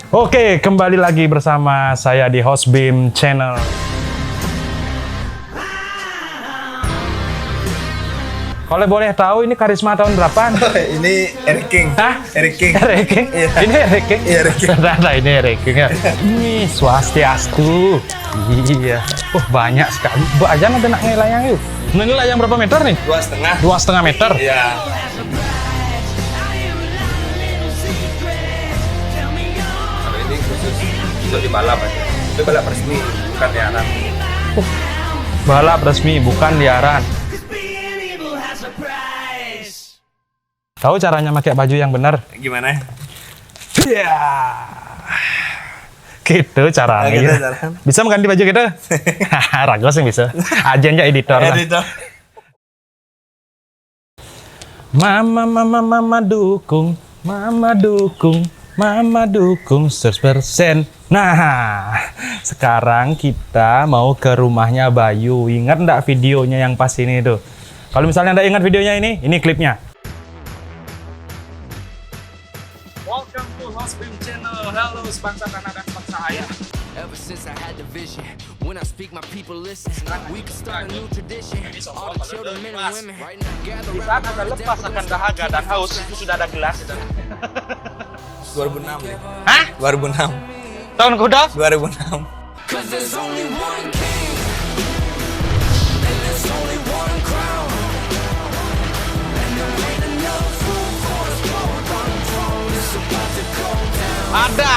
Oke, kembali lagi bersama saya di Hostbeam Channel. Kalau boleh tahu ini karisma tahun berapaan? Ini Eric King. Hah? Eric King. Eric King? Iya. Ini Eric King? Iya, Eric King. Ternyata ini Eric King ya. Ini Swastiastu. Iya. Banyak sekali. Bu aja nanti nak ngelayang yuk. Nah, ini layang berapa meter nih? 2,5. 2,5 meter. Iya. Kalau ini khusus untuk di balap aja. Itu balap resmi, bukan liaran. Balap resmi, bukan liaran. Tahu caranya pakai baju yang benar? Gimana? Iya. Gitu caranya. Gitu caranya. Bisa mengganti baju kita? Ragos yang bisa. Ajennya editor lah. Editor. Mama dukung, mama dukung, mama dukung 100%. Nah, sekarang kita mau ke rumahnya Bayu. Ingat nggak videonya yang pas ini tuh? Kalau misalnya Anda ingat videonya ini klipnya. Welcome to Hostbeam Channel. Halo sebangsa tanah dan bangsa ayah. Ever since I had the vision, when I speak, my people listen. We can start a new tradition. All the children, men and women, right now gather Di saat Anda lepas akan dahaga dan haus, itu sudah ada gelas. 2006 nih. Hah? 2006. Tahun kuda? 2006. Cause there's only one king, and there's only one crown. And there ain't enough room for us both on the throne. It's about to go down. Ada.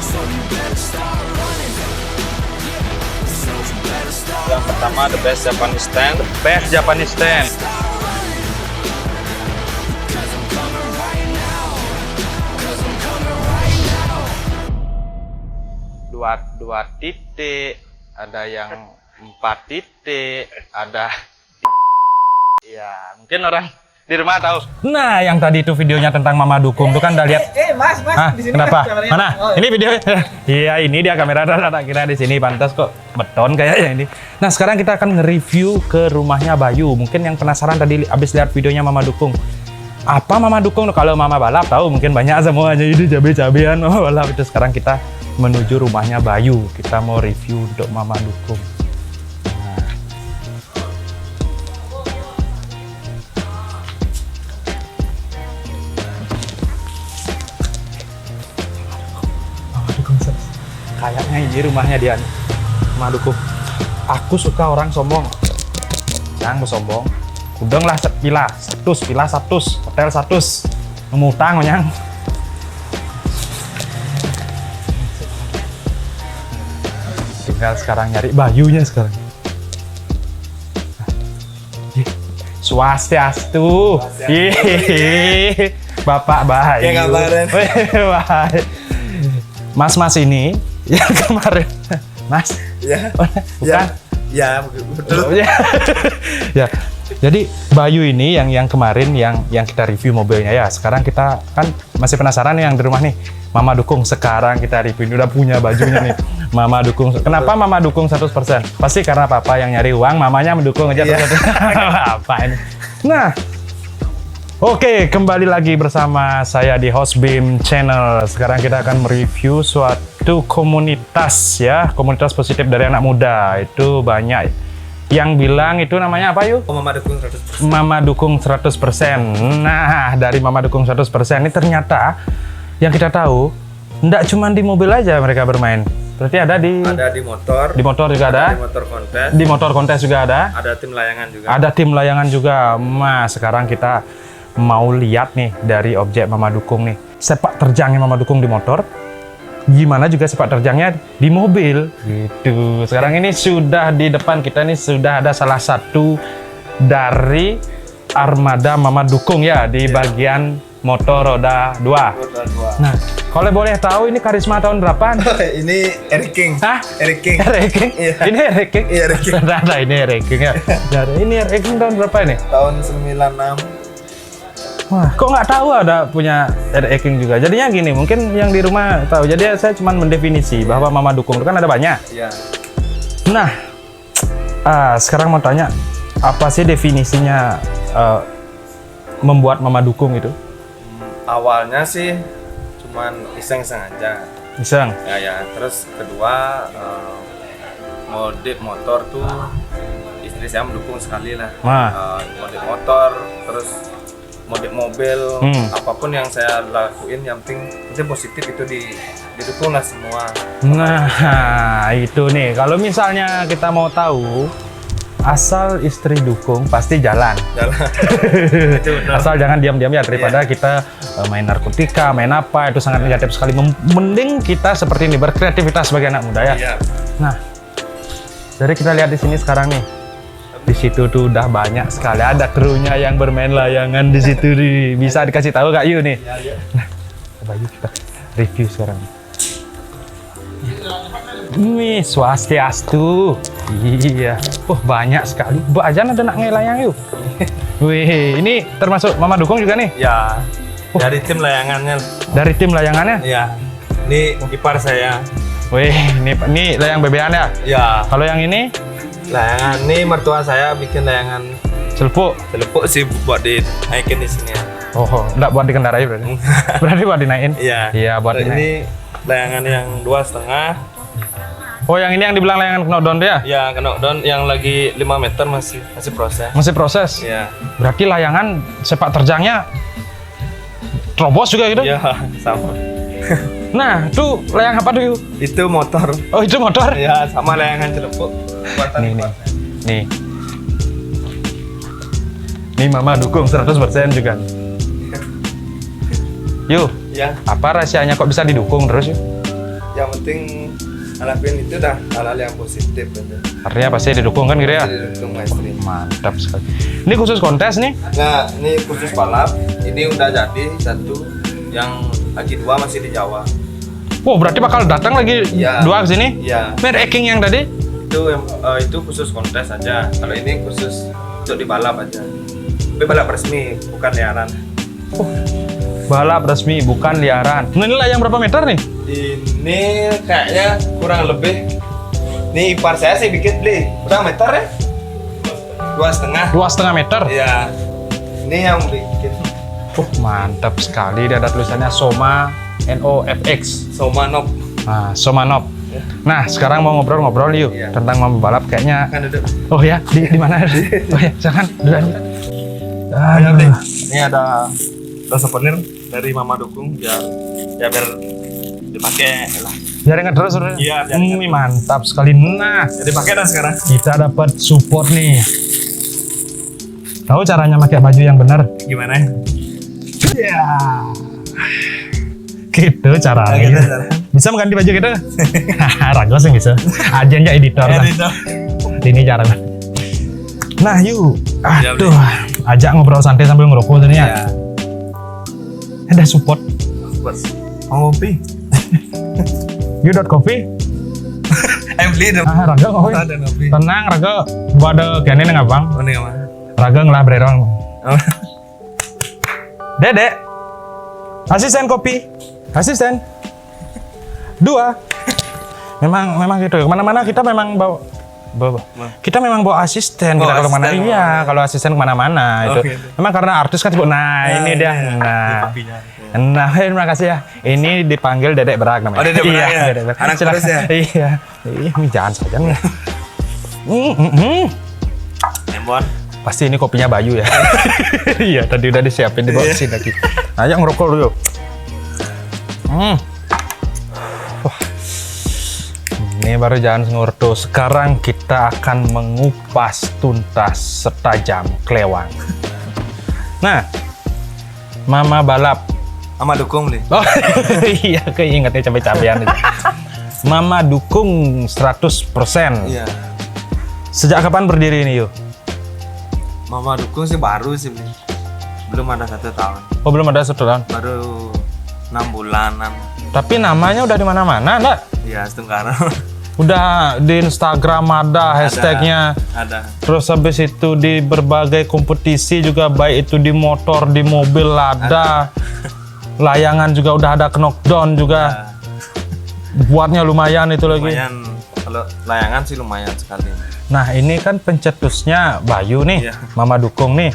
So you better start running. So you better start Yang pertama the best Japanese stand. Best Japanese stand. Cause I'm coming right now. Cause I'm coming right now. Dua titik, ada yang 4 titik, ada ya mungkin orang di rumah tahu. Nah, yang tadi itu videonya tentang Mama Dukung itu kan udah lihat. Mas, Hah, di sini kenapa? Mas, kameranya. Mana? Oh, Ini video. Iya, ini dia kamera tak kira di sini pantas kok beton kayaknya ini. Nah, sekarang kita akan nge-review ke rumahnya Bayu. Mungkin yang penasaran tadi abis lihat videonya Mama Dukung. Apa Mama Dukung? Kalau Mama balap tahu mungkin banyak semuanya ini cabe-cabean Mama balap itu. Sekarang kita menuju rumahnya Bayu. Kita mau review untuk Mama Dukung. Mama Dukung, kayaknya ini rumahnya dia nih. Mama Dukung. Aku suka orang sombong. Jangan sombong. Udang lah pila 100, hotel 100. Memutang nyang. Tinggal sekarang nyari Bayunya sekarang. Swastiastu. Yeay. Bapak Bayu. Ya, kabaran. Baik. Mas ini yang kemarin. Mas. Ya. Bukan. Ya, betul. Ya. Jadi Bayu ini yang kemarin yang kita review mobilnya ya. Sekarang kita kan masih penasaran nih yang di rumah nih. Mama Dukung sekarang kita review. Ini udah punya bajunya nih. Mama Dukung. Kenapa Mama Dukung 100%? Pasti karena papa yang nyari uang, mamanya mendukung aja. Iya. Apa ini? Nah. Oke, kembali lagi bersama saya di Hostbeam Channel. Sekarang kita akan mereview suatu komunitas ya, komunitas positif dari anak muda. Itu banyak yang bilang itu namanya apa yuk? Oh, Mama Dukung 100%. Mama Dukung 100%. Nah, dari Mama Dukung 100% ini ternyata yang kita tahu enggak cuma di mobil aja mereka bermain. Berarti ada di Ada di motor. di motor juga ada. Di motor kontes. Di motor kontes juga ada. Ada tim layangan juga. Ada tim layangan juga. Mas, sekarang kita mau lihat nih dari objek Mama Dukung nih. Sepak terjangnya Mama Dukung di motor. Gimana juga sepak terjangnya di mobil. Gitu. Sekarang ini sudah di depan kita nih sudah ada salah satu dari armada Mama Dukung ya di bagian motor roda 2. Roda 2. Nah, kalau boleh tahu ini karisma tahun berapaan? Ini Eric King. Hah? Eric King. Eric King? Iya. Ini Eric King? Iya, Eric King. Ternyata ini Eric King ya. Ini Eric King tahun berapa ini? Tahun 96. Wah, kok nggak tahu ada punya Eric King juga. Jadinya gini, mungkin yang di rumah tahu. Jadi saya cuma mendefinisi bahwa Mama Dukung itu kan ada banyak. Iya. Nah, sekarang mau tanya, apa sih definisinya membuat Mama Dukung itu? Awalnya sih cuman iseng-iseng aja. Iseng. Ya. Terus kedua modif motor tuh istri saya mendukung sekali lah. Modif motor, terus modif mobil, apapun yang saya lakuin yang penting positif itu didukung lah semua. Nah, itu nih. Kalau misalnya kita mau tahu, asal istri dukung pasti jalan. Itu benar. Asal jangan diam-diam ya, daripada kita main narkotika, main apa, itu sangat negatif sekali. Mending kita seperti ini, berkreativitas sebagai anak muda ya. Iya. Nah, jadi kita lihat di sini sekarang nih. Di situ tuh udah banyak sekali, ada krunya yang bermain layangan di situ nih. Bisa dikasih tahu Kak Yu nih? Iya. Nah, coba yuk kita review sekarang. Nih, swastiastu. Iya. Banyak sekali. Bu Ajan ada nak ngelayang yuk. Wih, ini termasuk Mama dukung juga nih? Ya. Dari tim layangannya. Dari tim layangannya? Iya. Ini ipar saya. Wih, ini layang bebean ya? Ya. Kalau yang ini? Layangan ini mertua saya bikin layangan Celepuk. sih buat dinaikin di sini ya. Oh, enggak buat dikendarai berarti? Berarti buat dinaikin? Iya. Iya, buat Dan dinaikin. ini layangan yang 2,5. Oh, yang ini yang dibilang layangan knockdown dia? Ya, knockdown yang lagi 5 meter masih proses. Masih proses? Iya. Berarti layangan sepak terjangnya terobos juga gitu? Iya, sama. Nah, itu layang apa tuh? Itu motor. Oh, itu motor? Ya, sama layangan celepuk. Nih. Nih Mama dukung 100% juga. Yuk, Ya, apa rahasianya kok bisa didukung terus yuk? yang penting ngelakuin itu dah hal-hal yang positif aja. Artinya pasti didukung kan gitu ya? Didukung istri. Mantap sekali. Ini khusus kontes nih? Nah, ini khusus balap. Ini udah jadi satu, yang lagi 2 masih di Jawa. Oh, berarti bakal datang lagi Iya. 2 ke sini? Iya. Making yang tadi? Itu khusus kontes aja. Kalau ini khusus untuk di balap aja. Tapi balap resmi, bukan liaran. Balap resmi, bukan liaran. Nah, ini layang berapa meter nih? Ini kayaknya kurang lebih. Nih ipar saya sih bikin beli. Berapa meter ya? 2,5. 2,5 meter? Iya. Ini yang bikin Mantap sekali. Dia ada tulisannya Soma NOFX. Somanop. Nah, Somanop. Nah, sekarang mau ngobrol-ngobrol yuk Iya. tentang Mama balap kayaknya. Kan duduk. Oh ya, di mana? Oh ya, silakan dulu aja. Ayo, Dek. Ini ada souvenir dari Mama dukung biar dipakai lah. Biar ingat terus, Saudara. Iya, biar ingat. Ini mantap sekali. Nah, Jadi pakai dah sekarang. kita dapat support nih. Tahu caranya pakai baju yang benar? Gimana? Iya. Gitu caranya. Gitu caranya. Bisa mengganti baju gitu? Ragu sih bisa. Aja editor. Lah. Ini caranya. Nah, yuk. Aduh, ajak ngobrol santai sambil ngerokok tadi ya. Ya. Ada support. Mau ngopi? You.coffee. Beli dong. Raga ngopi. Ada ngopi. Tenang, Raga. Gua ada kene nang abang. Oh, ini apa? Raga ngelah bererong. Oh. Dedek. Asisten kopi. Asisten. 2. Memang gitu. Kemana-mana kita memang bawa kita memang bawa asisten. Kita kalau mana asisten. iya, kalau asisten kemana-mana itu. gitu. Memang karena artis kan sibuk. Nah, ini dia. Nah. Nah, terima kasih ya. Ini dipanggil Dedek Berak namanya. Oh, Dedek Berak ya? Dedek Berak. Anak Silakan. kurus ya? Iya. Ini jangan saja nih. Lemon. Pasti ini kopinya Bayu ya. Iya, tadi udah disiapin di bawah sini lagi. Ayo ngerokok dulu. Wah. Ini baru jangan ngurtu. Sekarang kita akan mengupas tuntas setajam kelewang. Nah, Mama balap. Mama dukung nih. Oh iya, keingetnya capek-capekan. Mama dukung 100%. Iya. Sejak kapan berdiri ini, yuk? Mama dukung sih baru sih. Belum ada 1 tahun. Oh, belum ada 1 tahun. Baru 6 bulanan. Tapi namanya udah di mana-mana, enggak? Iya, sekarang. Udah di Instagram ada hashtagnya. Ada. Terus habis itu di berbagai kompetisi juga, baik itu di motor, di mobil ada. Layangan juga udah ada knockdown juga. Buatnya lumayan itu lagi. Lumayan. Kalau layangan sih lumayan sekali. Nah, ini kan pencetusnya Bayu nih, Iya. Mama dukung nih.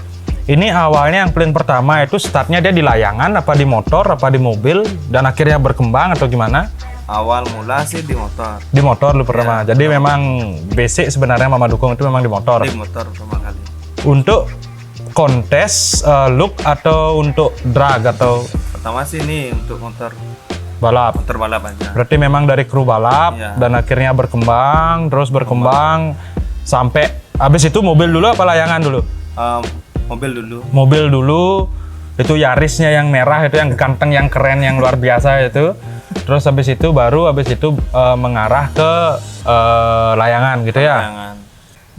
Ini awalnya yang plan pertama itu startnya dia di layangan, apa di motor, apa di mobil, dan akhirnya berkembang atau gimana? Awal mula sih di motor. Di motor lu pertama. Jadi memang basic sebenarnya Mama Dukung itu memang di motor. Di motor pertama kali. Untuk kontes, look atau untuk drag atau Pertama sih ini untuk motor balap. balap aja. Berarti memang dari kru balap Iya. dan akhirnya berkembang, terus berkembang sampai habis itu mobil dulu apa layangan dulu? Mobil dulu. Mobil dulu, itu Yarisnya yang merah itu yang ganteng, yang keren, yang luar biasa itu. Terus habis itu mengarah ke layangan gitu ya. Jangan.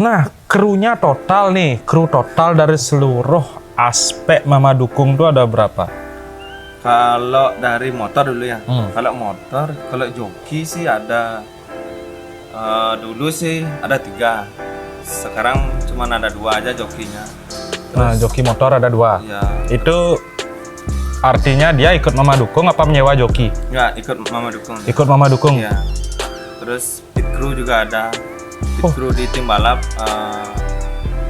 Nah, krunya total nih, kru total dari seluruh aspek Mama Dukung tuh ada berapa? Kalau dari motor dulu ya. Hmm. Kalau joki sih ada dulu sih ada 3. Sekarang cuma ada 2 aja jokinya. Nah, joki motor ada 2. Ya, Itu artinya dia ikut Mama Dukung apa menyewa joki? nggak ikut Mama Dukung. Ikut Mama Dukung. Iya. Terus pit crew juga ada. Pit Oh. crew di tim balap,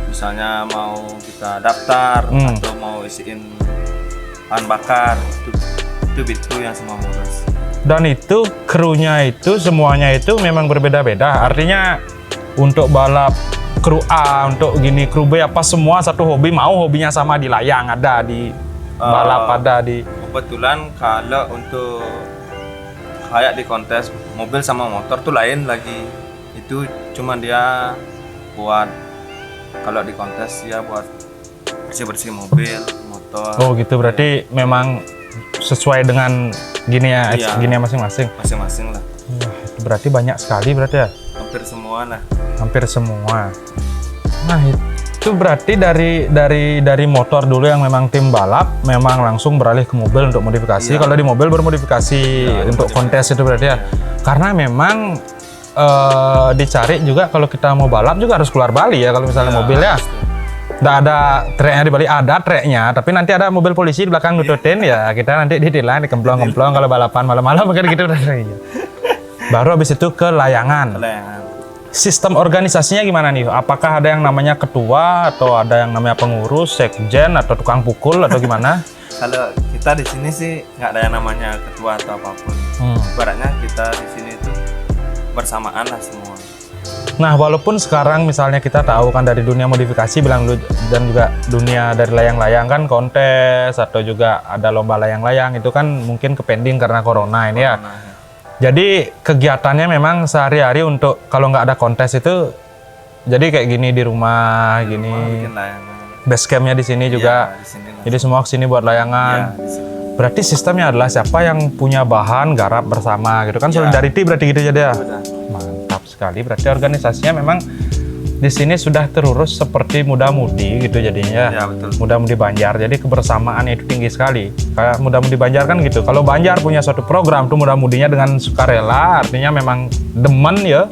misalnya mau kita daftar atau mau isiin bahan bakar, itu pit crew yang semua ngurus. Dan itu krunya itu semuanya itu memang berbeda-beda. Artinya untuk balap kru A, untuk gini kru B, apa semua satu hobi, mau hobinya sama di layang ada, di balap ada di. Kebetulan kalau untuk kayak di kontes mobil sama motor tuh lain lagi. Itu cuma dia buat, kalau di kontes ya buat bersih-bersih mobil, motor. Oh gitu, berarti memang sesuai dengan gini ya, Iya. gini ya masing-masing. Masing-masing lah. Wah, itu berarti banyak sekali berarti ya. Hampir semua lah. Hampir semua. Nah, itu berarti dari motor dulu yang memang tim balap memang langsung beralih ke mobil untuk modifikasi. Iya. Kalau di mobil bermodifikasi untuk kontes itu berarti ya. Karena memang dicari juga kalau kita mau balap juga harus keluar Bali ya kalau misalnya mobil ya. Nggak ada treknya di Bali, ada treknya, tapi nanti ada mobil polisi di belakang nututin ya, kita nanti ditilang, dikemplong-kemplong kalau balapan malam-malam mungkin gitu. Baru habis itu ke layangan. Layangan. Sistem organisasinya gimana nih? Apakah ada yang namanya ketua atau ada yang namanya pengurus, sekjen atau tukang pukul atau gimana? Kalau kita di sini sih nggak ada yang namanya ketua atau apapun. Ibaratnya kita di sini itu bersamaan lah semua. Nah, walaupun sekarang misalnya kita tahu kan dari dunia modifikasi bilang dulu, dan juga dunia dari layang-layang kan kontes atau juga ada lomba layang-layang itu kan mungkin kepending karena corona ini ya. Jadi kegiatannya memang sehari-hari untuk kalau nggak ada kontes itu jadi kayak gini di rumah gini. Bikin layangan. Base campnya di sini juga. Iya, di sini lah. Jadi semua kesini buat layangan. Iya, di sini. Berarti sistemnya adalah siapa yang punya bahan garap bersama gitu kan, Iya. solidarity berarti gitu jadi ya. Udah. Mantap sekali. Berarti organisasinya memang di sini sudah terurus seperti muda-mudi gitu jadinya. Ya, betul. Muda-mudi Banjar. Jadi kebersamaan itu tinggi sekali. Kayak muda-mudi Banjar kan gitu. Kalau Banjar punya suatu program tuh muda-mudinya dengan sukarela, artinya memang demen ya.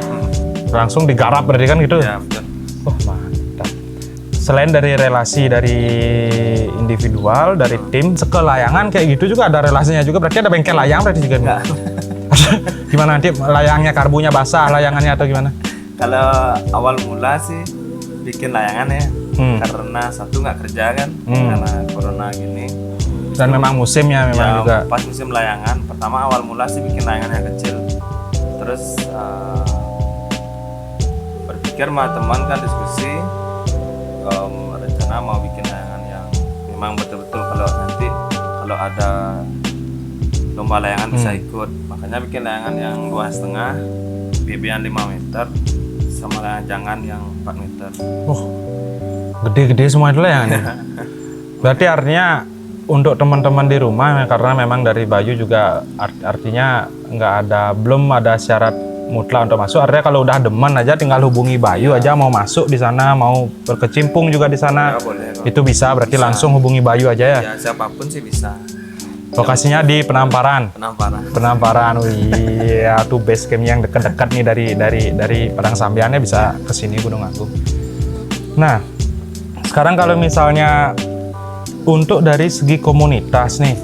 Langsung digarap berarti kan gitu. Ya, betul. Wah, mantap. Selain dari relasi dari individual, dari tim, ke layangan kayak gitu juga ada relasinya juga. Berarti ada bengkel layang berarti juga enggak? Gimana nanti layangnya karbunya basah, layangannya atau gimana? Kalau awal mula sih bikin layangan ya, karena satu nggak kerja kan, karena corona gini. Dan memang musimnya memang Ya, juga. pas musim layangan, pertama awal mula sih bikin layangan yang kecil. Terus berpikir sama teman kan diskusi, rencana mau bikin layangan yang memang betul-betul kalau ada lomba layangan bisa ikut. Makanya bikin layangan yang 2,5, BB-an 5 meter, sama layangan jangan yang 4 meter. Oh, gede-gede semua itu layangannya. Berarti artinya untuk teman-teman di rumah, karena memang dari Bayu juga artinya belum ada syarat mutlak untuk masuk. Artinya kalau udah demen aja tinggal hubungi Bayu aja, mau masuk di sana, mau berkecimpung juga di sana. Ya, boleh, Bang. Itu bisa, berarti langsung hubungi Bayu aja ya. Ya siapapun sih bisa. Lokasinya di Penamparan. Penamparan, iya tuh base camp yang dekat-dekat nih dari Padang Sambiannya bisa ke sini Gunung Agung. Nah, sekarang kalau misalnya untuk dari segi komunitas nih,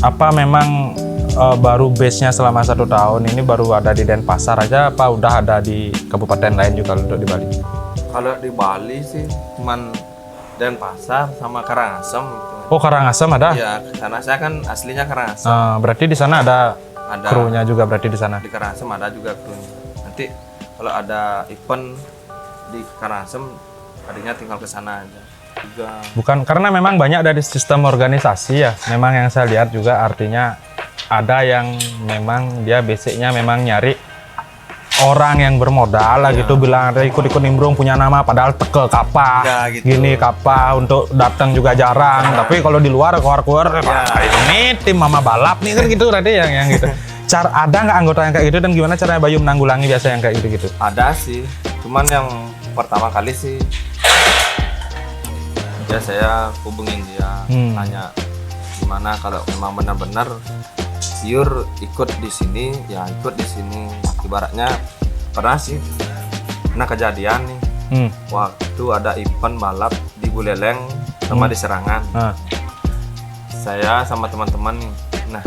apa memang baru base-nya selama 1 tahun ini baru ada di Denpasar aja, apa udah ada di kabupaten lain juga untuk di Bali? Kalau di Bali sih cuman Denpasar sama Karangasem gitu. Oh, Karangasem ada? Iya, karena saya kan aslinya Karangasem. Berarti di sana ada Ada krunya juga berarti di sana. di Karangasem ada juga krunya. Nanti kalau ada event di Karangasem, adanya tinggal ke sana aja juga. Bukan, karena memang banyak dari sistem organisasi ya. Memang yang saya lihat juga artinya ada yang memang dia basicnya memang nyari orang yang bermodal lah gitu, bilang ada ikut-ikut nimbrung punya nama padahal tekel kapal Ya, gitu. gini kapal untuk datang juga jarang. Tapi kalau di luar keluar-keluar ini tim mama balap nih kan gitu berarti yang gitu. Ada nggak anggota yang kayak gitu dan gimana caranya Bayu menanggulangi biasa yang kayak gitu-gitu? Ada sih, cuman yang pertama kali sih ya saya hubungin dia, tanya gimana kalau memang benar-benar pure ikut di sini, ya ikut di sini. Ibaratnya pernah sih, pernah kejadian nih, waktu ada event balap di Buleleng sama di Serangan. Saya sama teman-teman nih, nah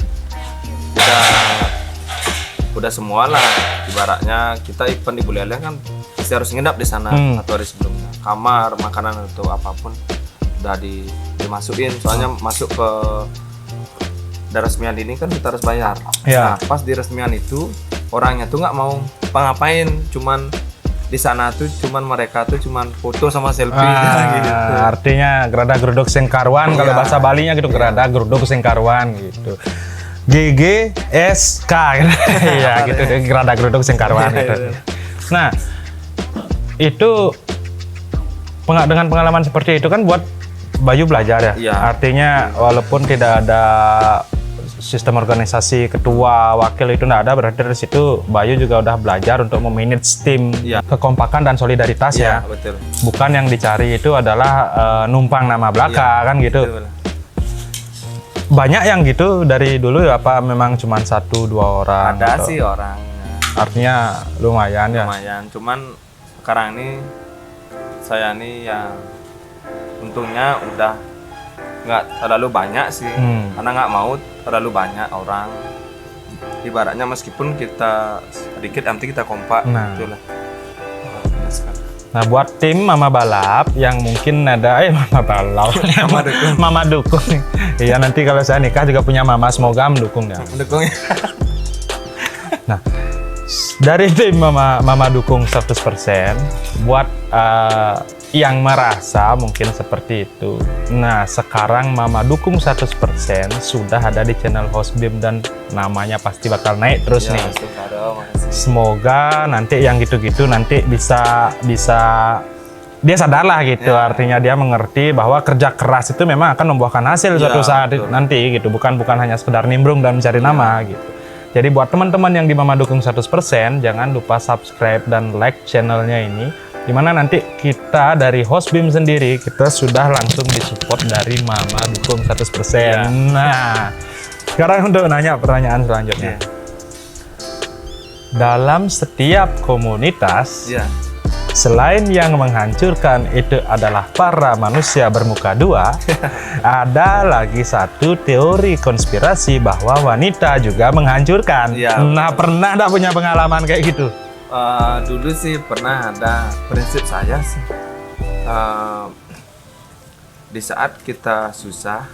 udah semua lah. Ibaratnya kita event di Buleleng kan pasti harus nginap di sana atau hari sebelumnya. Kamar, makanan atau apapun udah dimasukin, soalnya masuk ke resmian ini kan kita harus bayar. Ya. Nah, pas di resmian itu orangnya tuh nggak mau ngapain, cuman di sana tuh cuman mereka tuh cuman foto sama selfie gitu. Artinya gerada geruduk sengkarwan kalau bahasa Balinya gitu, gerada geruduk sengkarwan gitu. GGSK ya gitu deh, gerada geruduk sengkarwan gitu. Nah, itu dengan pengalaman seperti itu kan buat Bayu belajar ya. Iya. Artinya walaupun tidak ada sistem organisasi ketua wakil itu nggak ada, berarti dari situ Bayu juga udah belajar untuk memanage tim, kekompakan dan solidaritas ya. Betul. Bukan yang dicari itu adalah numpang nama belaka kan gitu. Betul. Banyak yang gitu dari dulu ya, apa memang cuma 1-2 orang? Ada atau- sih orang. Artinya lumayan ya. Lumayan, cuman sekarang ini saya nih ya untungnya udah nggak terlalu banyak sih, karena nggak mau terlalu banyak orang. Ibaratnya meskipun kita sedikit, nanti kita kompak. Nah. Itulah. Nah, buat tim Mama Balap yang mungkin ada Mama Balap, Mama Dukung. Iya, nanti kalau saya nikah juga punya Mama, semoga mendukung ya. Mendukung. Nah, dari tim Mama Dukung 100%, buat yang merasa mungkin seperti itu. Nah, sekarang Mama Dukung 100% sudah ada di channel Hostbeam dan namanya pasti bakal naik terus nih. Semoga nanti yang gitu-gitu nanti bisa dia sadar lah gitu. Artinya dia mengerti bahwa kerja keras itu memang akan membuahkan hasil suatu saat nanti gitu. Bukan hanya sekedar nimbrung dan mencari nama gitu. Jadi buat teman-teman yang di Mama Dukung 100%, jangan lupa subscribe dan like channelnya ini. Dimana nanti kita dari Hostbeam sendiri, kita sudah langsung disupport dari Mama Dukung 100%. Nah, sekarang untuk nanya pertanyaan selanjutnya. Dalam setiap komunitas, selain yang menghancurkan itu adalah para manusia bermuka dua, ada lagi satu teori konspirasi bahwa wanita juga menghancurkan. Nah, pernah nggak punya pengalaman kayak gitu? Dulu sih pernah ada. Prinsip saya sih, di saat kita susah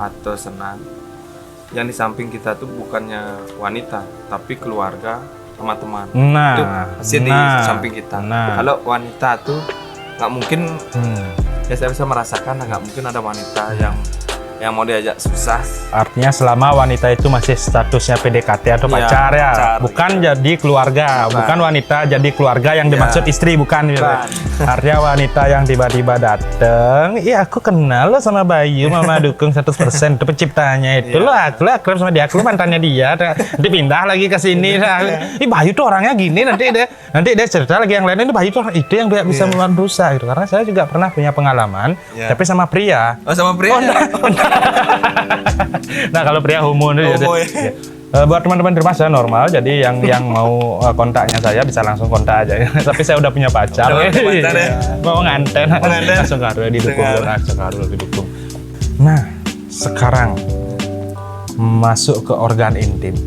atau senang, yang di samping kita tuh bukannya wanita, tapi keluarga sama teman. Itu pasti di samping kita. Kalau wanita tuh nggak mungkin, ya saya bisa merasakan nggak mungkin ada wanita yang mau diajak susah. Artinya selama wanita itu masih statusnya PDKT atau pacar ya, bukan jadi keluarga, bukan wanita jadi keluarga yang dimaksud istri, bukan. Artinya wanita yang tiba-tiba dateng, iya aku kenal lo sama Bayu, Mama Dukung 100%, itu penciptanya itu lo, aku akrab sama dia, aku mantannya dia, nanti pindah lagi ke sini. Ih, Bayu tuh orangnya gini, nanti dia cerita lagi yang lain, ini Bayu tuh orang itu yang bisa membuat dosa gitu. Karena saya juga pernah punya pengalaman, tapi sama pria. Oh, sama pria? Nah, kalau pria homo itu buat teman-teman di rumah saya normal, jadi yang mau kontaknya saya bisa langsung kontak aja. Tapi saya udah punya pacar. Mau nganten langsung harus didukung. Nah, sekarang masuk ke organ intim.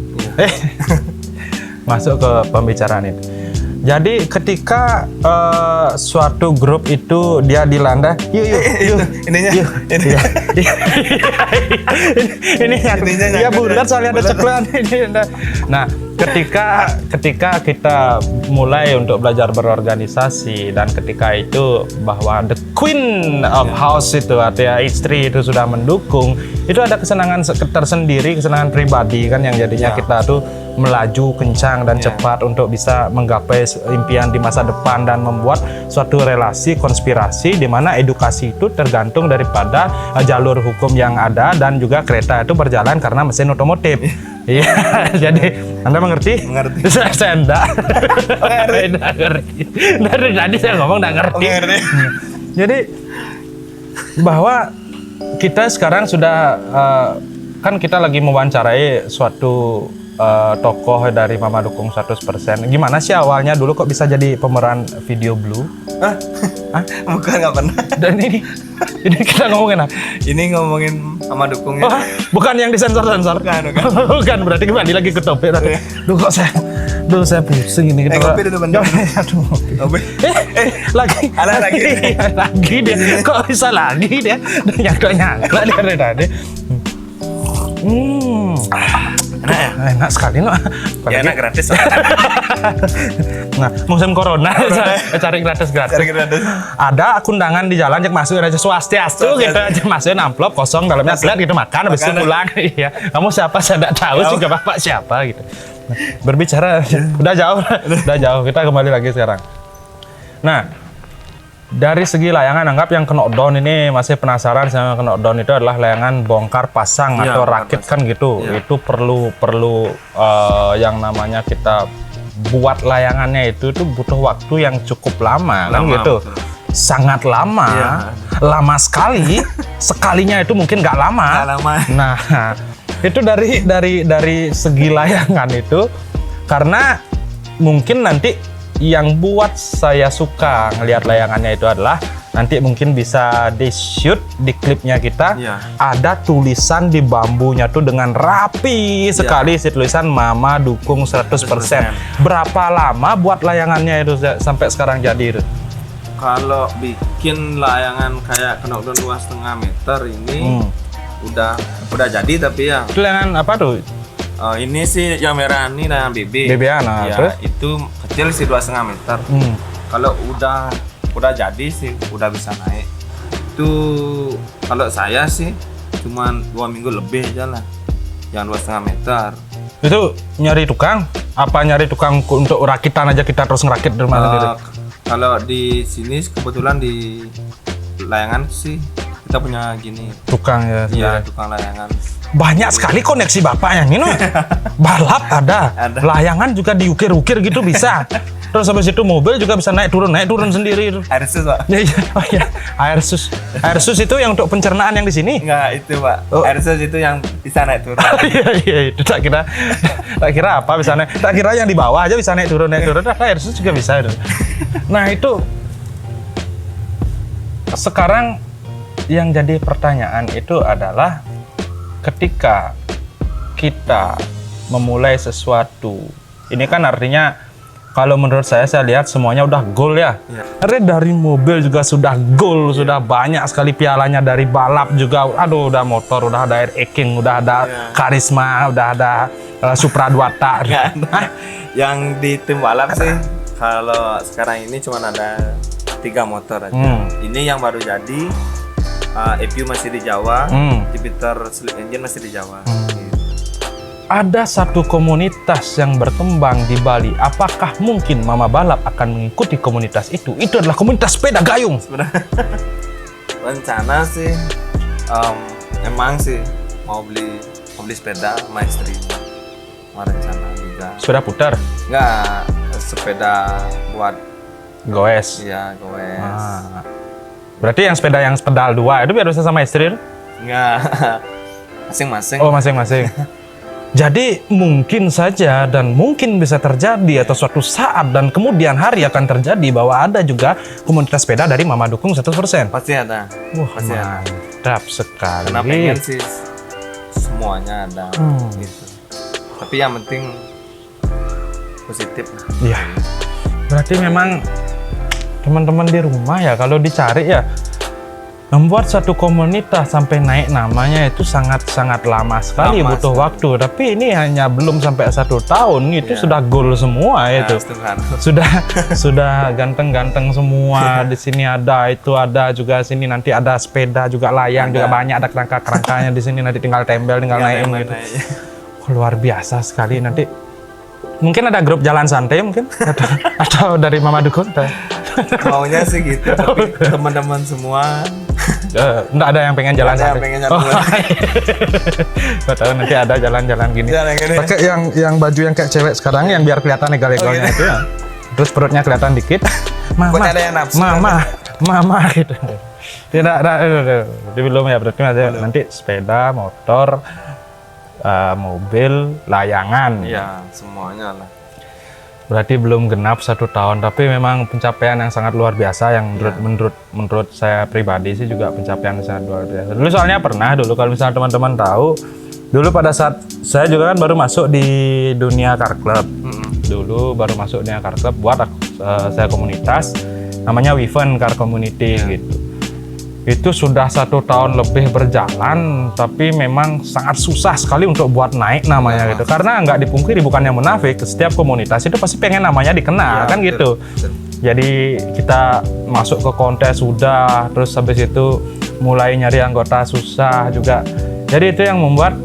Masuk ke pembicaraan itu. Jadi ketika suatu grup itu dia dilanda, yuk, ininya, ini ya bulat soalnya ada ceklan ini. Nah, ketika kita mulai untuk belajar berorganisasi dan ketika itu bahwa the queen of house itu artinya istri itu sudah mendukung, itu ada kesenangan tersendiri, kesenangan pribadi kan yang jadinya kita tuh melaju kencang dan cepat untuk bisa menggapai impian di masa depan dan membuat suatu relasi konspirasi di mana edukasi itu tergantung daripada jalur hukum yang ada dan juga kereta itu berjalan karena mesin otomotif. Iya, jadi Anda mengerti? Mengerti. Saya enggak. Enggak ngerti. Dari tadi saya ngomong enggak ngerti. Jadi bahwa kita sekarang sudah kan kita lagi mewawancarai suatu tokoh dari Mama Dukung 100%. Gimana sih awalnya dulu kok bisa jadi pemeran video Blue? Hah? Bukan, nggak pernah. Dan ini kita ngomongin apa? Ini ngomongin Mama Dukung ya. Oh, bukan yang disensor-sensor. Bukan, berarti kembali lagi ke topik tadi. Duh kok saya pusing ini. Kopi dulu bentar. Aduh, kopi. Lagi. Lagi dia. Kok bisa lagi dia? Nyangka dari tadi. Enak sekali no. Ya enak gratis. Nah, musim corona cari gratis. Ada undangan di jalan cek masukin aja swastiastu gitu aja masukin amplop kosong dalamnya flat gitu makan habis itu pulang. Iya. Kamu siapa saya enggak tahu juga Bapak siapa gitu. Nah, berbicara udah jauh kita kembali lagi sekarang. Nah, dari segi layangan, anggap yang knockdown ini masih penasaran sama knockdown itu adalah layangan bongkar pasang atau rakit kan gitu. Itu perlu yang namanya kita buat layangannya itu butuh waktu yang cukup lama kan gitu. Betul. Sangat lama, lama sekali. Sekalinya itu mungkin nggak lama. Nah, itu dari segi layangan itu karena mungkin nanti yang buat saya suka ngelihat layangannya itu adalah nanti mungkin bisa di shoot di klipnya kita ada tulisan di bambunya tuh dengan rapi sekali si tulisan Mama Dukung 100%. Berapa lama buat layangannya itu sampai sekarang jadi itu? Kalau bikin layangan kayak knockdown 2,5 meter ini udah jadi tapi ya. Itu layangan apa tuh? Ini sih yang merah ini layangan BB. Nah, ya, terus? Itu kecil sih 2,5 meter. Kalau udah jadi sih udah bisa naik. Itu kalau saya sih cuman 2 minggu lebih aja lah. Yang 2,5 meter. Itu nyari tukang? Apa nyari tukang untuk rakitan aja kita terus ngerakit di rumah sendiri? Kalau di sini kebetulan di layangan sih kita punya gini. Tukang ya. Iya, tukang layangan. Banyak sekali koneksi Bapak yang ini. Balap ada. Layangan juga diukir-ukir gitu bisa. Terus habis itu mobil juga bisa naik turun sendiri. Air sus, Pak. Iya. Air sus itu yang untuk pencernaan yang di sini? Enggak, itu, Pak. Air sus itu yang bisa naik turun. Iya, itu tak kira apa bisa naik. Tak kira yang di bawah aja bisa naik turun. Air sus juga bisa itu. Nah, itu sekarang yang jadi pertanyaan itu adalah ketika kita memulai sesuatu, ini kan artinya kalau menurut saya lihat semuanya udah goal ya. Karena dari mobil juga sudah goal, sudah banyak sekali pialanya, dari balap juga, udah motor, udah ada air eking, udah ada karisma, udah ada Supra Duata. Yang di tim balap sih, kalau sekarang ini cuma ada 3 motor aja. Ini yang baru jadi. EPU masih di Jawa, Jupiter Sleek Engine masih di Jawa. Ada satu komunitas yang berkembang di Bali. Apakah mungkin Mama Balap akan mengikuti komunitas itu? Itu adalah komunitas sepeda gayung. Rencana sih, emang sih mau beli sepeda sama istri. Mau rencana juga. Sepeda putar? Enggak, sepeda buat goes. Iya, goes. Berarti yang sepeda yang pedal 2 itu biar bisa sama istri? Enggak, masing-masing. Oh, masing-masing. Jadi mungkin saja dan mungkin bisa terjadi atau suatu saat dan kemudian hari akan terjadi bahwa ada juga komunitas sepeda dari Mama Dukung 100%. Pasti ada. Wah, pasti mantap sekali. Karena pengen sih semuanya ada gitu. Tapi yang penting positif lah. Iya. Berarti memang teman-teman di rumah ya kalau dicari ya membuat satu komunitas sampai naik namanya itu sangat-sangat lama sekali, Lama butuh sekali. waktu. Tapi ini hanya belum sampai 1 tahun itu Iya. sudah goal semua Ya, itu. Tuhan. Sudah ganteng-ganteng semua. Di sini ada, itu ada juga, sini nanti ada sepeda juga, layang juga Ada. banyak, ada kerangka-kerangkanya di sini, nanti tinggal tempel, tinggal naikin gitu. Wah, luar biasa sekali. Nanti mungkin ada grup jalan santai mungkin atau dari Mama Dukung. Maunya sih gitu, tapi teman-teman semua Nggak ada yang pengen jalan ada yang santai. pengen jalan santai. Gak tahu nanti ada jalan-jalan gini. Jalan gini. Pakai yang baju yang kayak cewek sekarang yang biar kelihatan legal-legalnya itu ya. Terus perutnya kelihatan dikit. Mama, Pokoknya ada yang nafsu, mama gitu. Tidak, belum ya berarti nanti sepeda, motor, mobil, layangan. Iya, semuanya lah. Berarti belum genap 1 tahun, tapi memang pencapaian yang sangat luar biasa yang menurut saya pribadi sih juga pencapaian yang sangat luar biasa. Dulu soalnya pernah dulu kalau misalnya teman-teman tahu, dulu pada saat saya juga kan baru masuk di dunia car club. Dulu baru masuk dunia car club buat saya komunitas namanya Wiven Car Community gitu. Itu sudah 1 tahun lebih berjalan, tapi memang sangat susah sekali untuk buat naik namanya gitu. Karena nggak dipungkiri, bukannya munafik, setiap komunitas itu pasti pengen namanya dikenal kan gitu. Jadi kita masuk ke kontes sudah, terus habis itu mulai nyari anggota susah juga. Jadi itu yang membuat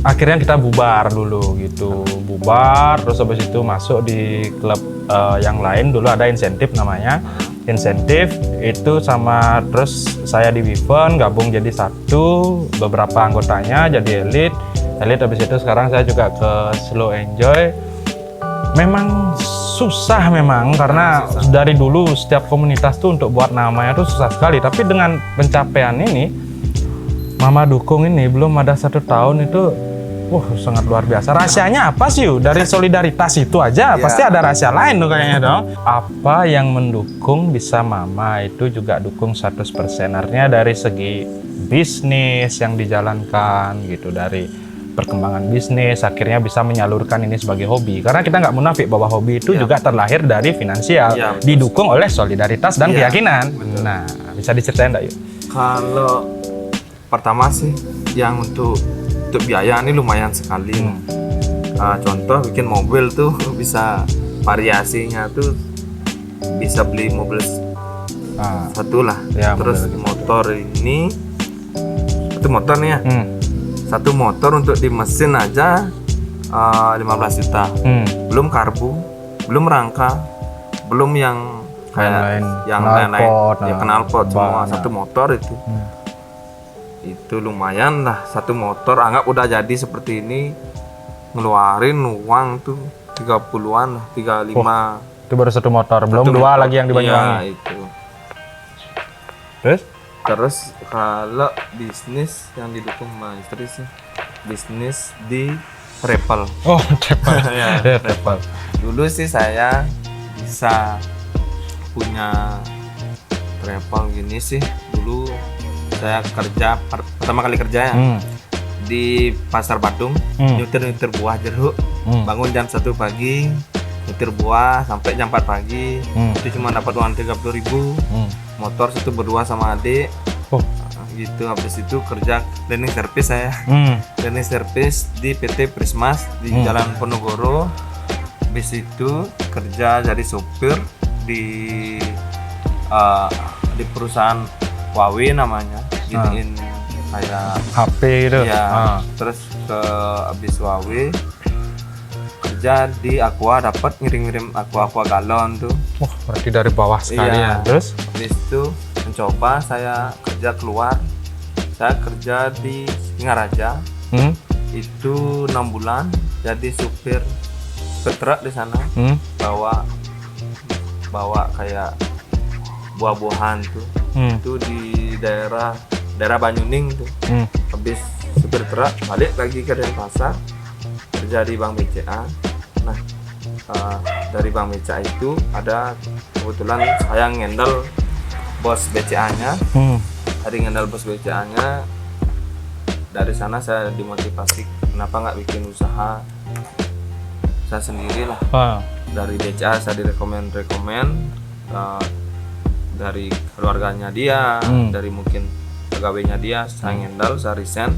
akhirnya kita bubar dulu gitu. Bubar, terus habis itu masuk di klub yang lain. Dulu ada insentif namanya. Insentif itu sama, terus saya di Wiven gabung jadi satu, beberapa anggotanya jadi elite habis itu sekarang saya juga ke Slow Enjoy. Memang susah memang karena dari dulu setiap komunitas tuh untuk buat namanya tuh susah sekali, tapi dengan pencapaian ini Mama Dukung ini belum ada 1 tahun itu sangat luar biasa. Rahasianya apa sih Yu? Dari solidaritas itu aja pasti ada rahasia lain tuh kayaknya dong. Apa yang mendukung bisa Mama itu juga dukung 100%. Artinya dari segi bisnis yang dijalankan gitu, dari perkembangan bisnis akhirnya bisa menyalurkan ini sebagai hobi. Karena kita nggak munafik bahwa hobi itu juga terlahir dari finansial, didukung oleh solidaritas dan keyakinan. Nah, bisa diceritain nggak Yu? Kalau pertama sih yang untuk biaya ini lumayan sekali. Contoh bikin mobil tuh bisa variasinya tuh bisa beli mobil satu lah. Ya, terus motor ini satu motor nih ya. Satu motor untuk di mesin aja 15 juta. Belum karbu, belum rangka, belum yang kayak yang lain-lain. Ya knalpot semua satu motor itu. Itu lumayan lah, satu motor anggap udah jadi seperti ini ngeluarin uang tuh 30-an lah, 35. Itu baru satu motor, belum dua lagi yang di Banyuwangi. Iya, itu. Terus kalau bisnis yang didukung sama istri sih, bisnis di Repel. oh Trepel. Ya, Repel. Dulu sih saya bisa punya Repel gini sih. Dulu saya kerja pertama kali kerja ya di Pasar Badung, nyutir buah jeruk. Bangun jam 1 pagi, nyetir buah sampai jam 4 pagi. Itu cuma dapat uang 30.000. Motor situ berdua sama adik. Gitu, habis itu kerja cleaning service saya. Cleaning service di PT Prismas di Jalan Ponorogo. Habis itu kerja jadi sopir di perusahaan Huawei namanya, giniin kayak HP gitu. ya. Terus ke habis Huawei kerja di Aqua, dapat ngirim Aqua galon tuh. Wah, berarti dari bawah sekali ya. Terus habis itu mencoba saya kerja keluar. Saya kerja di Singaraja. Itu 6 bulan jadi supir truk di sana. Bawa kayak buah-buahan tuh. Itu di daerah Banyuning tuh. Habis supir truk balik lagi ke Denpasar kerja di Bank BCA. Nah, dari Bank BCA itu ada kebetulan saya ngendal bos BCA-nya. Dari ngendal bos BCA-nya, dari sana saya dimotivasi kenapa nggak bikin usaha saya sendiri lah. dari BCA saya direkomend dari keluarganya dia, dari mungkin pegawainya dia, saya ngendal, saya resign.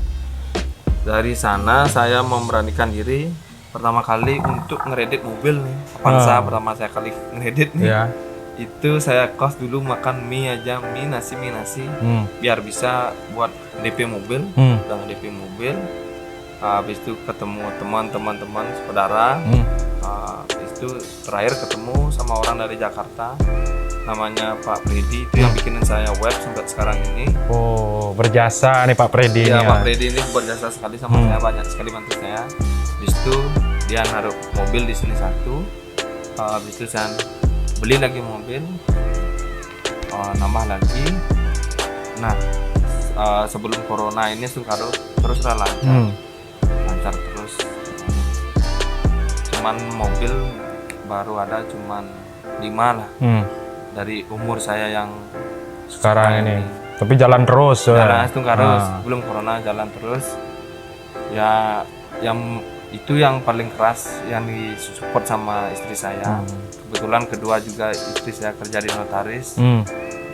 Dari sana saya memberanikan diri pertama kali untuk ngeredit mobil nih. Avanza pertama saya kali ngeredit nih. Ya. Itu saya kos dulu makan mie aja, mie nasi biar bisa buat DP mobil, dan DP mobil. Habis itu ketemu teman-teman saudara. Habis itu terakhir ketemu sama orang dari Jakarta, namanya Pak Freddy, itu yang bikinin saya web sampai sekarang ini. Oh, berjasa nih Pak Freddy Iya, ini. Pak Freddy ini berjasa sekali sama saya, banyak sekali bantu saya. Habis itu dia naruh mobil di sini satu. Habis itu saya beli lagi mobil, nambah lagi. Nah, sebelum corona ini Sungkaro teruslah lancar terus. Cuman mobil baru ada cuman 5 lah dari umur saya yang Sekarang ini. Tapi jalan terus. jalan Sungkaro sebelum corona jalan terus. Ya, yang itu yang paling keras yang disupport sama istri saya. Kebetulan kedua juga istri saya kerja di notaris.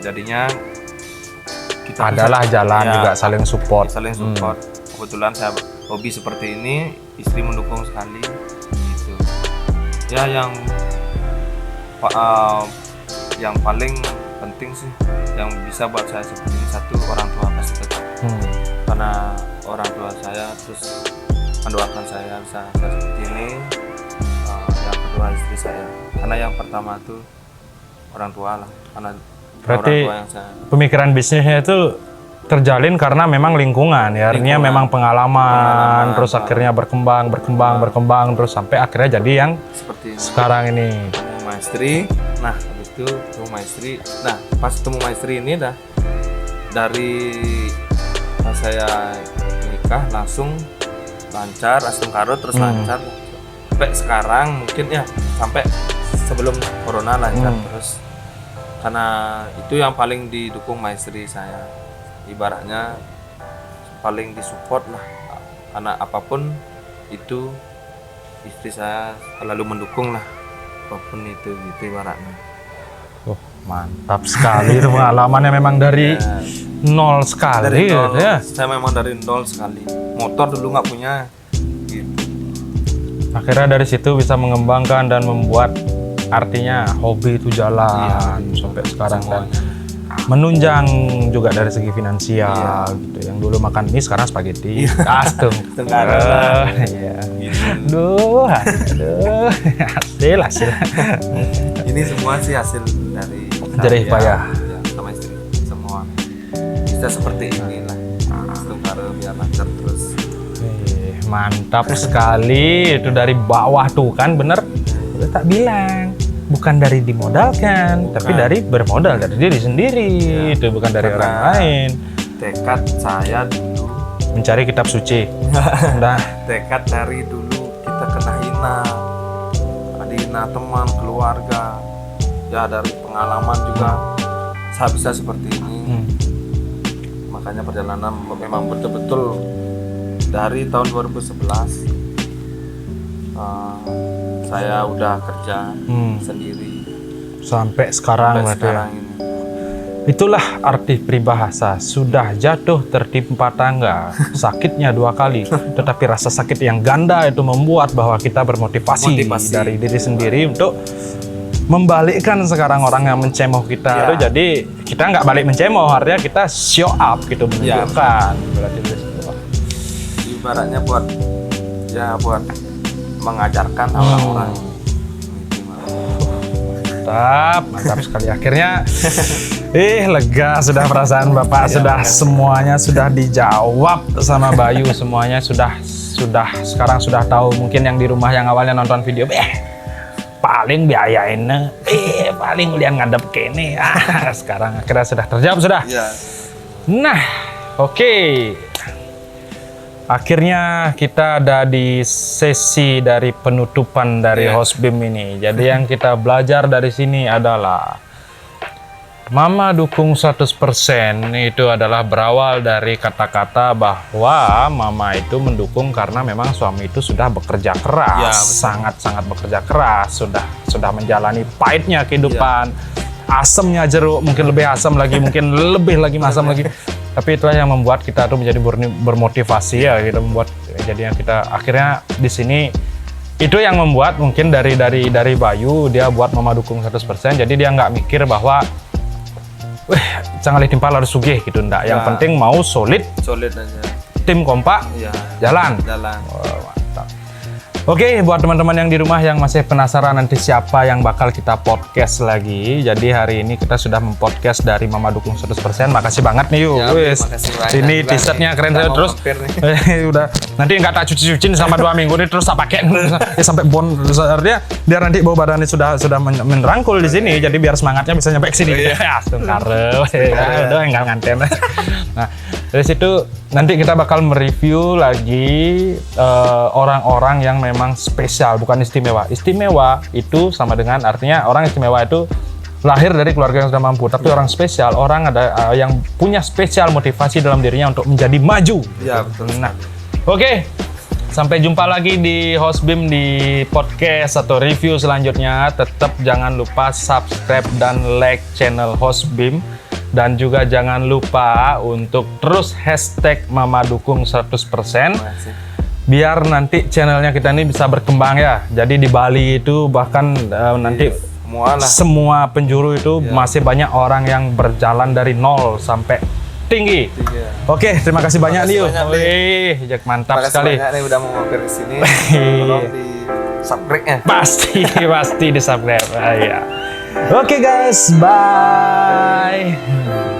Jadinya kita Adalah jalan juga saling support. saling support. Kebetulan saya hobi seperti ini, istri mendukung sekali gitu. Ya, yang paling penting sih yang bisa buat saya seperti ini, satu, orang tua pasti tetap. Karena orang tua saya terus mendoakan saya bisa seperti ini. Yang kedua istri saya, karena yang pertama tuh orang tua lah, karena Berarti orang tua yang saya pemikiran bisnisnya itu terjalin karena memang lingkungan ya, artinya memang pengalaman, terus akhirnya berkembang terus sampai akhirnya jadi yang seperti ini. sekarang ini. Ketemu maestri, nah habis itu ketemu maestri. Nah, pas ketemu maestri ini dah dari pas saya nikah langsung lancar, Sungkaro terus lancar sampai sekarang, mungkin ya sampai sebelum corona lancar terus, karena itu yang paling didukung maestri saya, ibaratnya paling disupport lah, karena apapun itu istri saya selalu mendukung lah, apapun itu gitu ibaratnya. Oh, mantap sekali itu pengalamannya memang dari nol sekali Dari nol, gitu ya. saya memang dari nol sekali, motor dulu nggak punya gitu. Akhirnya dari situ bisa mengembangkan dan membuat artinya hobi itu jalan sampai sekarang dan menunjang juga dari segi finansial gitu. Yang dulu makan mie sekarang spaghetti. Astung. Iya. Aduh, hasil. Ini semua sih hasil dari Jerih saya, payah. ya, sama istri semua. Bisa seperti inilah. Sungkaro biar lancar terus. Mantap sekali itu dari bawah tuh kan, bener udah tak bilang bukan dari dimodalkan, tapi dari bermodal dari diri sendiri, itu bukan dari orang lain. Tekad saya dulu Mencari kitab suci. Nah, tekad dari dulu kita kena hina teman, keluarga, ya dari pengalaman juga saya bisa seperti ini. Makanya perjalanan memang betul-betul dari tahun 2011 saya udah kerja sendiri sampai sekarang sampai berarti ya. sekarang ini. Itulah arti peribahasa, sudah jatuh tertimpa tangga, sakitnya 2 kali, tetapi rasa sakit yang ganda itu membuat bahwa kita bermotivasi dari diri sendiri untuk membalikkan sekarang orang yang mencemoh kita. Itu jadi kita nggak balik mencemoh, artinya kita show up gitu, menunjukkan. Berarti dari situ. Ibaratnya buat mengajarkan orang-orang. Mantap sekali. Akhirnya lega sudah perasaan Bapak, sudah semuanya sudah dijawab sama Bayu, semuanya sudah sekarang sudah tahu. Mungkin yang di rumah yang awalnya nonton video paling biayain paling lihat ngadep kene, sekarang akhirnya sudah terjawab sudah. Nah, oke. Akhirnya kita ada di sesi dari penutupan dari Hosbim ini. Jadi yang kita belajar dari sini adalah Mama dukung 100% itu adalah berawal dari kata-kata bahwa Mama itu mendukung karena memang suami itu sudah bekerja keras, Ya, betul. sangat-sangat bekerja keras, sudah menjalani pahitnya kehidupan, asamnya jeruk, mungkin lebih asam lagi, mungkin lebih lagi asam lagi. Tapi itulah yang membuat kita tuh menjadi bermotivasi ya, kita membuat jadinya kita akhirnya di sini itu yang membuat mungkin dari Bayu dia buat Mama dukung 100%, jadi dia nggak mikir bahwa jangan timpal harus sugih gitu, enggak. Yang Ya. penting mau solid, Aja. tim kompak, Iya. jalan. Oh, mantap. Oke, buat teman-teman yang di rumah yang masih penasaran nanti siapa yang bakal kita podcast lagi. Jadi hari ini kita sudah mempodcast dari Mama dukung 100%. Makasih banget nih, Ya, Wis. makasih banyak Ini juga t-shirtnya nih. keren Kita saya mau terus. mampir nih. Udah. Nanti nggak tak cuci-cuci sama 2 minggu nih terus tak pakai sampai bon. Artinya biar nanti bau badannya sudah menerangkul di sini. Jadi biar semangatnya bisa nyampe ke sini. Ya, tungkare. Udah enggak nganten. Nah, dari situ nanti kita bakal mereview lagi orang-orang yang memang spesial, bukan istimewa. Istimewa itu sama dengan artinya orang istimewa itu lahir dari keluarga yang sudah mampu, tapi orang spesial, orang ada yang punya spesial motivasi dalam dirinya untuk menjadi maju. Ya, betul. Nah, oke. Sampai jumpa lagi di Hostbeam di podcast atau review selanjutnya. Tetap jangan lupa subscribe dan like channel Hostbeam. Dan juga jangan lupa untuk terus hashtag Mama dukung 100%. Makasih. Biar nanti channelnya kita ini bisa berkembang ya. Jadi di Bali itu bahkan nanti Semua lah. semua penjuru itu masih banyak orang yang berjalan dari nol sampai tinggi. Iya. Oke, terima kasih banyak kasih Liu. banyak, Li. Wih, Jack mantap Makasih sekali. banyak nih udah mau mampir ke sini. Tolong di subscribe-nya. Pasti di subscribe. Iya. Oke guys, bye.